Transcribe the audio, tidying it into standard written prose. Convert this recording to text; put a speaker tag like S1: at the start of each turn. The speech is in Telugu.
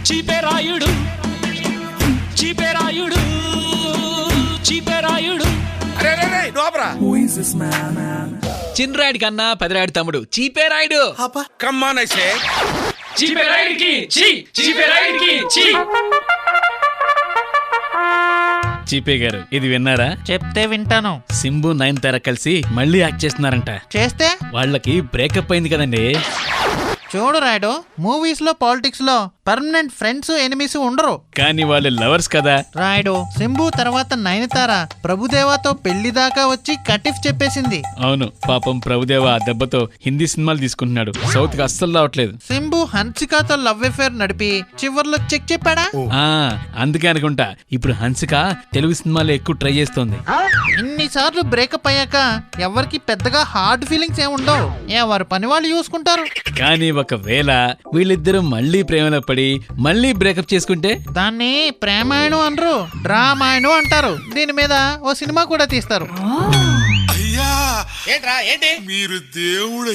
S1: చీపెరాయుడు చీపెరాయుడు చీపెరాయుడు.
S2: చిన్రాయుడి కన్నా పెదరాయుడు తమ్ముడు చీపేరాయుడు.
S1: చీపెరాయుడికి చీ చీపెరాయుడికి చీ.
S2: చీపే గారు ఇది విన్నారా?
S3: చెప్తే వింటాను.
S2: సింబు నయనతార కలిసి మళ్ళీ యాక్ట్ చేస్తున్నారంట.
S3: చేస్తే
S2: వాళ్ళకి బ్రేకప్ అయింది కదండి.
S3: చూడు రాయుడు, మూవీస్ లో పాలిటిక్స్ లో పర్మనెంట్ ఫ్రెండ్స్ ఎనిమీస్ ఉండరు.
S2: కానీ వాళ్ళు లవర్స్ కదా.
S3: రాయుడు, సింబు తర్వాత నయనతార ప్రభుదేవాతో పెళ్లి దాకా వచ్చి కటిఫ్ చెప్పేసింది.
S2: అవును, పాపం ప్రభుదేవ ఆ దెబ్బతో హిందీ సినిమాలు తీసుకుంటున్నాడు. సౌత్ కి అస్సలు రావట్లేదు.
S3: సింబు హన్సికతో లవ్ అఫేర్ నడిపి చివర్లో చెక్ చెప్పాడా?
S2: అందుకే అనుకుంటా ఇప్పుడు హన్సిక తెలుగు సినిమాలో ఎక్కువ ట్రై చేస్తోంది.
S3: ఇన్నిసార్లు బ్రేకప్ అయ్యాక ఎవరికి పెద్దగా హార్డ్ ఫీలింగ్స్ ఏముండవు. ఎవరి పని వాళ్ళు చూసుకుంటారు.
S2: కానీ ఒకవేళ వీళ్ళిద్దరూ మళ్ళీ ప్రేమలో పడి మళ్ళీ బ్రేకప్ చేసుకుంటే
S3: దాన్ని ప్రేమాయణం అనరు, డ్రామాయణం అంటారు. దీని మీద ఓ సినిమా కూడా తీస్తారు.
S4: మీరు దేవుడు.